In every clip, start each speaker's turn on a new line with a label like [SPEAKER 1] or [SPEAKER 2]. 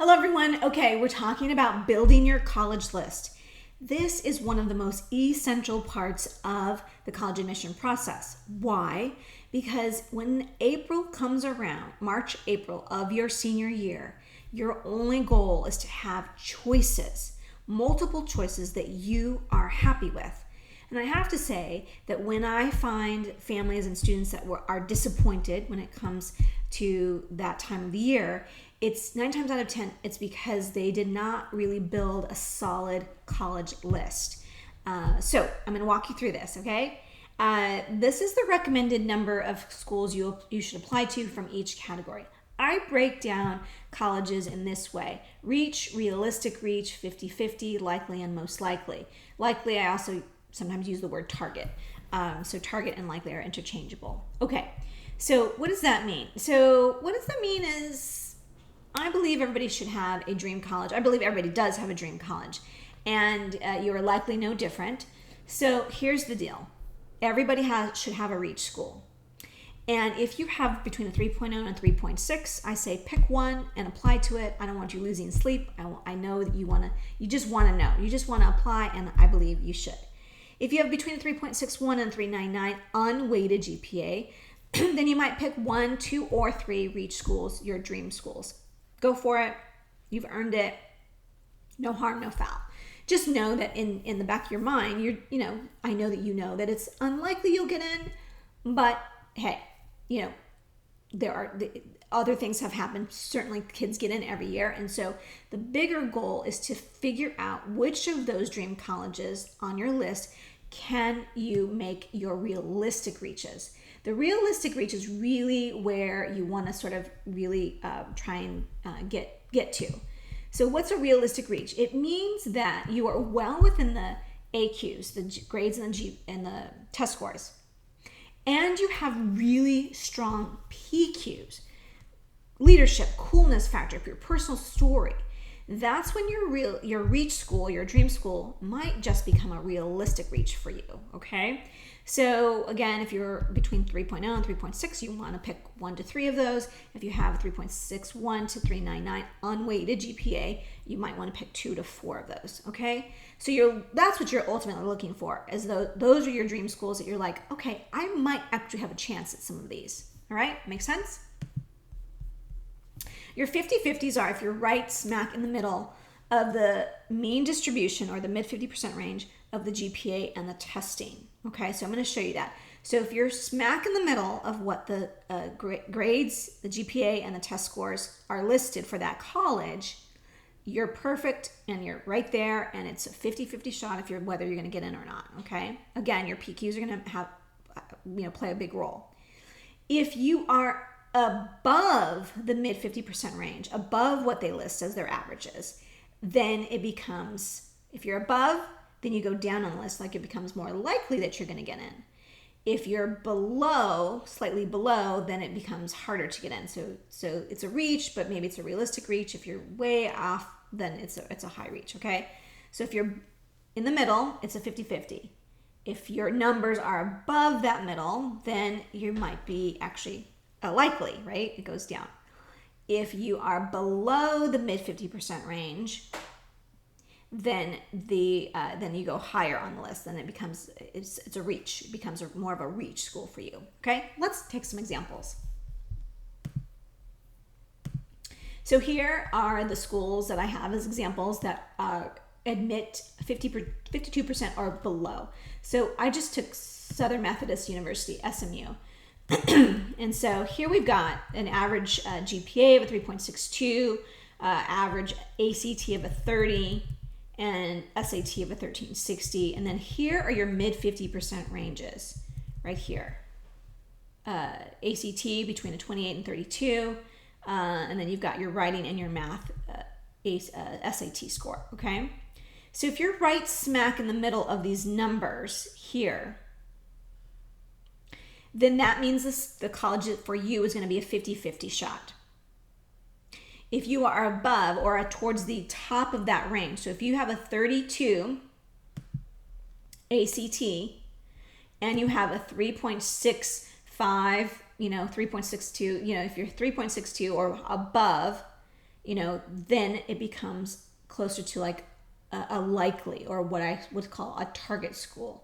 [SPEAKER 1] Hello, everyone. Okay, we're talking about building your college list. This is one of the most essential parts of the college admission process. Why? Because when April comes around, March, April of your senior year, your only goal is to have choices, multiple choices that you are happy with. And I have to say that when I find families and students that are disappointed when it comes to that time of the year, it's 9 times out of 10, it's because they did not really build a solid college list. So I'm going to walk you through this, okay? This is the recommended number of schools you should apply to from each category. I break down colleges in this way: reach, realistic reach, 50-50, likely, and most likely. Likely, I also sometimes use the word target. So target and likely are interchangeable. Okay, so what does that mean? So what does that mean is I believe everybody should have a dream college. I believe everybody does have a dream college, and you are likely no different. So here's the deal. Everybody should have a reach school. And if you have between a 3.0 and a 3.6, I say pick one and apply to it. I don't want you losing sleep. I know that you just want to know. You just want to apply, and I believe you should. If you have between a 3.61 and 3.99 unweighted GPA, then you might pick 1, 2, or 3 reach schools, your dream schools. Go for it. You've earned it. No harm, no foul. Just know that in the back of your mind, I know that you know that it's unlikely you'll get in, but hey, there are other things have happened. Certainly kids get in every year. And so the bigger goal is to figure out which of those dream colleges on your list can you make your realistic reaches. The realistic reach is really where you want to sort of really try and get to. So what's a realistic reach? It means that you are well within the AQs, the grades and the test scores, and you have really strong PQs, leadership, coolness factor, your personal story. That's when your reach school, your dream school, might just become a realistic reach for you, okay? So again, if you're between 3.0 and 3.6, you want to pick 1 to 3 of those. If you have 3.61 to 3.99 unweighted GPA, you might want to pick 2 to 4 of those, okay? So that's what you're ultimately looking for, as though those are your dream schools that you're like, okay, I might actually have a chance at some of these, all right? Make sense? Your 50-50s are if you're right smack in the middle of the mean distribution or the mid 50% range of the GPA and the testing. Okay, so I'm going to show you that. So if you're smack in the middle of what the grades, the GPA, and the test scores are listed for that college, you're perfect and you're right there, and it's a 50-50 shot if whether you're going to get in or not. Okay, again, your PQs are going to have play a big role. If you are above the mid 50% range, above what they list as their averages, then it becomes, if you're above, then you go down on the list, like it becomes more likely that you're going to get in. If you're below, slightly below, then it becomes harder to get in. So it's a reach, but maybe it's a realistic reach. If you're way off, then it's a high reach, okay? So if you're in the middle, it's a 50-50. If your numbers are above that middle, then you might be actually likely, right? It goes down. If you are below the mid 50% range, then then you go higher on the list. Then it's a reach. It becomes more of a reach school for you. Okay, let's take some examples. So here are the schools that I have as examples that admit 52% or below. So I just took Southern Methodist University, SMU. And so here we've got an average GPA of a 3.62, average ACT of a 30, and SAT of a 1360. And then here are your mid 50% ranges right here. ACT between a 28 and 32. And then you've got your writing and your math SAT score, okay? So if you're right smack in the middle of these numbers here, then that means the college for you is going to be a 50-50 shot. If you are above or towards the top of that range, so if you have a 32 ACT and you have a 3.65, 3.62, if you're 3.62 or above, then it becomes closer to like a likely, or what I would call a target school.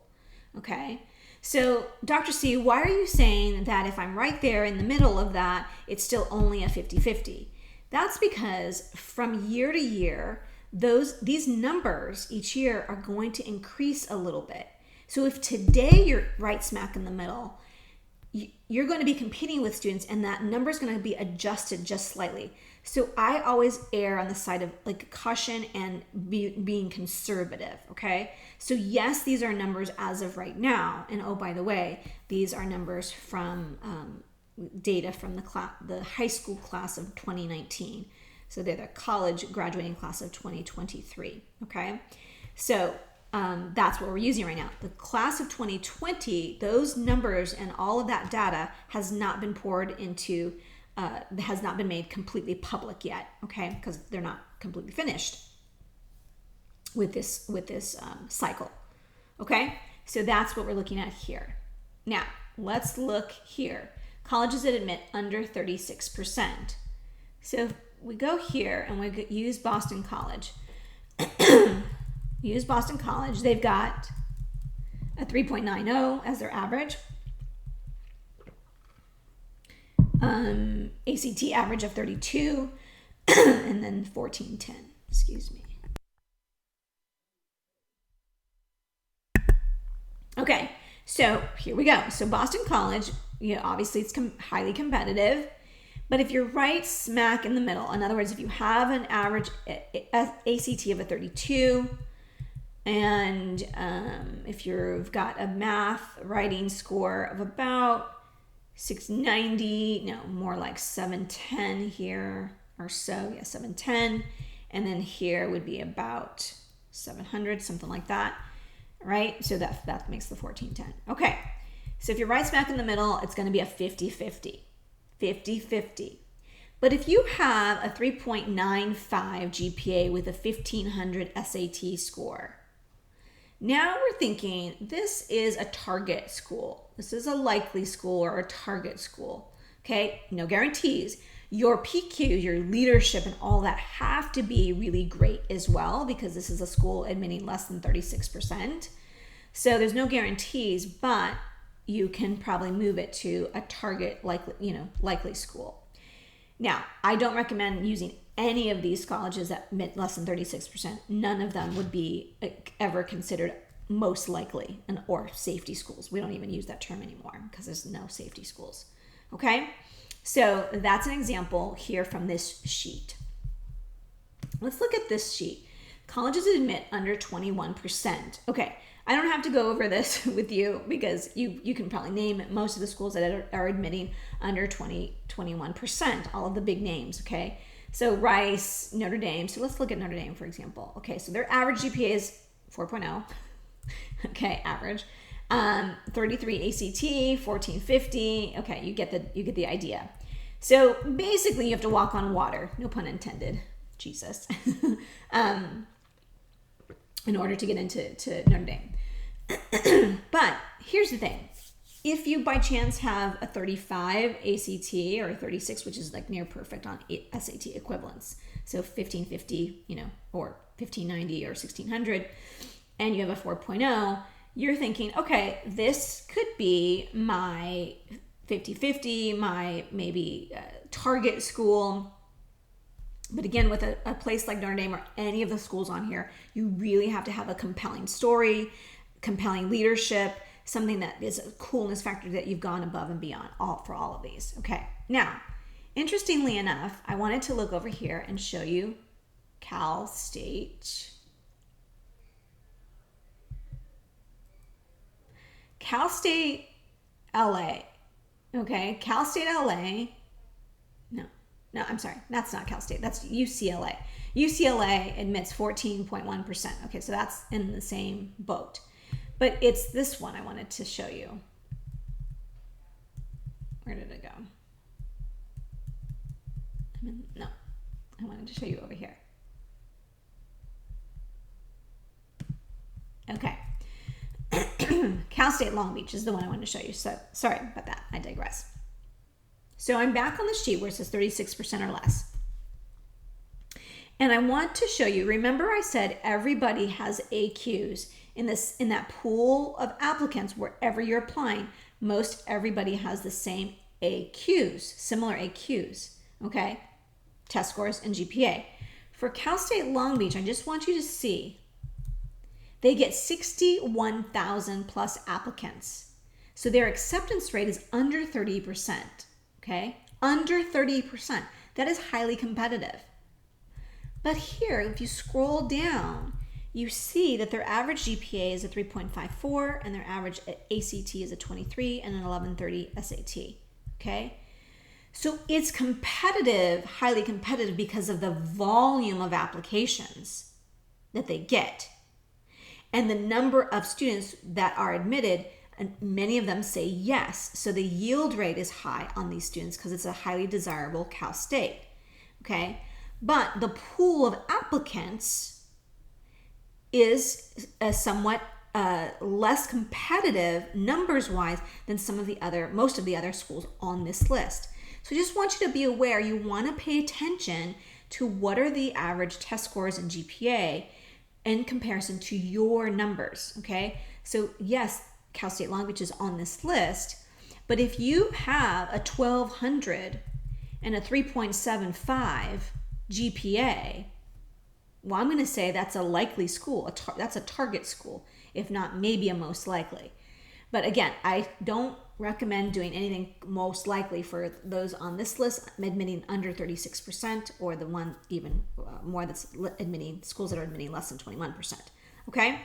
[SPEAKER 1] Okay. So Dr. C, why are you saying that if I'm right there in the middle of that, it's still only a 50-50? That's because from year to year, these numbers each year are going to increase a little bit. So if today you're right smack in the middle, you're going to be competing with students and that number is going to be adjusted just slightly. So I always err on the side of like caution and being conservative, okay? So yes, these are numbers as of right now. And oh, by the way, these are numbers from data from the high school class of 2019. So they're the college graduating class of 2023, okay? So that's what we're using right now. The class of 2020, those numbers and all of that data has not been poured into, has not been made completely public yet, okay? Because they're not completely finished with this cycle, okay? So that's what we're looking at here. Now, let's look here. Colleges that admit under 36%. So if we go here and we use Boston College, they've got a 3.90 as their average. ACT average of 32, and then 1410, excuse me. Okay, so here we go. So Boston College, obviously it's highly competitive, but if you're right smack in the middle, in other words, if you have an average ACT of a 32, and if you've got a math writing score of about 690, no, more like 710 here or so, yeah, 710, and then here would be about 700, something like that, right? So that makes the 1410. Okay, so if you're right smack in the middle, it's going to be a 50-50. 50-50. But if you have a 3.95 GPA with a 1500 SAT score, now we're thinking this is a target school. This is a likely school or a target school. Okay, no guarantees. Your PQ, your leadership and all that have to be really great as well, because this is a school admitting less than 36%. So there's no guarantees, but you can probably move it to a target likely school. Now, I don't recommend using any of these colleges that admit less than 36%. None of them would be ever considered most likely or safety schools. We don't even use that term anymore because there's no safety schools. Okay, so that's an example here from this sheet. Let's look at this sheet. Colleges admit under 21%. Okay, I don't have to go over this with you because you can probably name most of the schools that are admitting under 21%, all of the big names, okay? So Rice, Notre Dame. So let's look at Notre Dame, for example. Okay, so their average GPA is 4.0. Okay, average. 33 ACT, 1450. Okay, you get the idea. So basically you have to walk on water, no pun intended, Jesus, in order to get into Notre Dame. But here's the thing. If you by chance have a 35 ACT or a 36, which is like near perfect on SAT equivalents, so 1550, or 1590 or 1600, and you have a 4.0, you're thinking, okay, this could be my 50-50, my maybe target school. But again, with a place like Notre Dame or any of the schools on here, you really have to have a compelling story, compelling leadership, something that is a coolness factor that you've gone above and beyond for all of these. Okay, now, interestingly enough, I wanted to look over here and show you Cal State. Cal State LA. Okay, Cal State LA. No, I'm sorry. That's not Cal State. That's UCLA. UCLA admits 14.1%. Okay, so that's in the same boat. But it's this one I wanted to show you. Where did it go? No, I wanted to show you over here. Okay. Cal State Long Beach is the one I wanted to show you. So sorry about that. I digress. So I'm back on the sheet where it says 36% or less.
[SPEAKER 2] And I want to show you, remember I said everybody has AQs in that pool of applicants wherever you're applying. Most everybody has the same AQs, similar AQs, okay? Test scores and GPA. For Cal State Long Beach, I just want you to see, they get 61,000 plus applicants. So their acceptance rate is under 30%, okay? Under 30%. That is highly competitive. But here, if you scroll down, you see that their average GPA is a 3.54 and their average ACT is a 23 and an 1130 SAT, okay? So it's competitive, highly competitive because of the volume of applications that they get and the number of students that are admitted, and many of them say yes. So the yield rate is high on these students because it's a highly desirable Cal State, okay? But the pool of applicants is somewhat less competitive numbers-wise than most of the other schools on this list. So I just want you to be aware, you want to pay attention to what are the average test scores and GPA in comparison to your numbers, okay? So yes, Cal State Long Beach is on this list, but if you have a 1200 and a 3.75 GPA, well, I'm going to say that's a likely school. That's a target school, if not maybe a most likely. But again, I don't recommend doing anything most likely for those on this list, admitting under 36%, or the one even more that's admitting schools that are admitting less than 21%. Okay?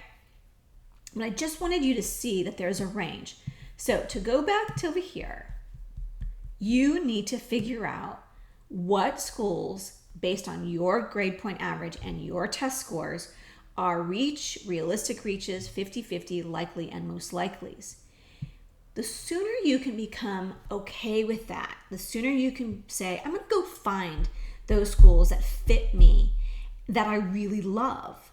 [SPEAKER 2] But I just wanted you to see that there's a range. So to go back to over here, you need to figure out what schools, based on your grade point average and your test scores, are realistic reaches, 50-50, likely, and most likelies. The sooner you can become okay with that, the sooner you can say, I'm going to go find those schools that fit me, that I really love,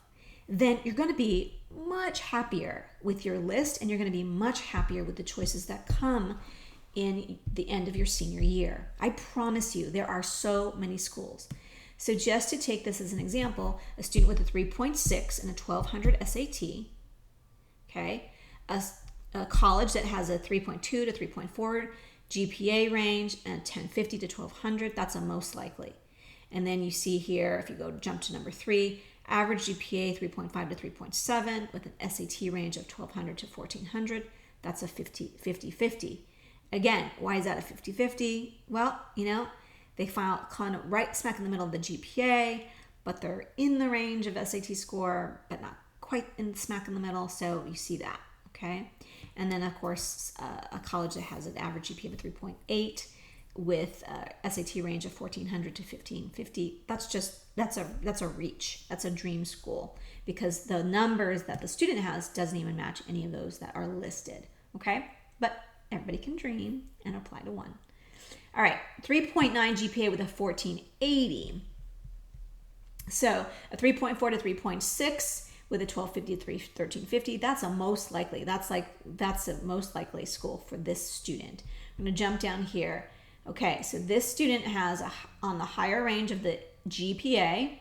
[SPEAKER 2] then you're going to be much happier with your list, and you're going to be much happier with the choices that come in the end of your senior year. I promise you, there are so many schools. So just to take this as an example, a student with a 3.6 and a 1200 SAT, okay, a college that has a 3.2 to 3.4 GPA range and 1050 to 1200, that's a most likely. And then you see here, if you go jump to number 3, average GPA 3.5 to 3.7 with an SAT range of 1200 to 1400, that's a 50-50. Again, why is that a 50-50? Well, they file kind of right smack in the middle of the GPA, but they're in the range of SAT score, but not quite smack in the middle, so you see that, okay? And then, of course, a college that has an average GPA of 3.8 with SAT range of 1400 to 1550, that's a reach. That's a dream school, because the numbers that the student has doesn't even match any of those that are listed, okay? But everybody can dream and apply to one. All right, 3.9 GPA with a 1480. So a 3.4 to 3.6 with a 1250 to 1350. That's a most likely. That's a most likely school for this student. I'm going to jump down here. Okay, so this student has on the higher range of the GPA,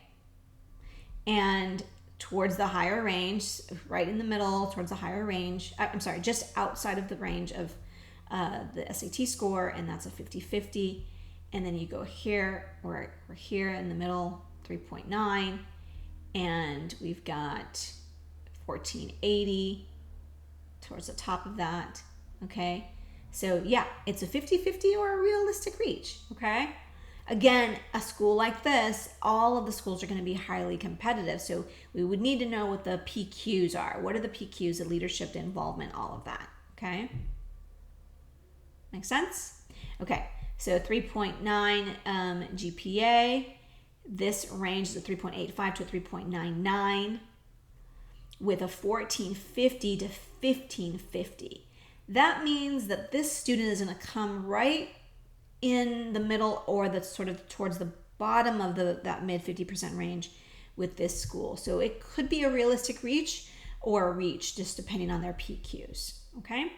[SPEAKER 2] and towards the higher range, right in the middle, towards the higher range. Just outside of the range of the SAT score, and that's a 50-50. And then you go here, we're here in the middle, 3.9, and we've got 1480 towards the top of that, okay? So yeah, it's a 50-50 or a realistic reach, okay? Again, a school like this, all of the schools are going to be highly competitive, so we would need to know what the PQs are. What are the PQs, the leadership, the involvement, all of that, okay? Make sense? Okay, so 3.9 GPA. This range is a 3.85 to a 3.99 with a 1450 to 1550. That means that this student is going to come right in the middle, or the sort of towards the bottom of that mid 50% range with this school. So it could be a realistic reach or a reach, just depending on their PQs. Okay,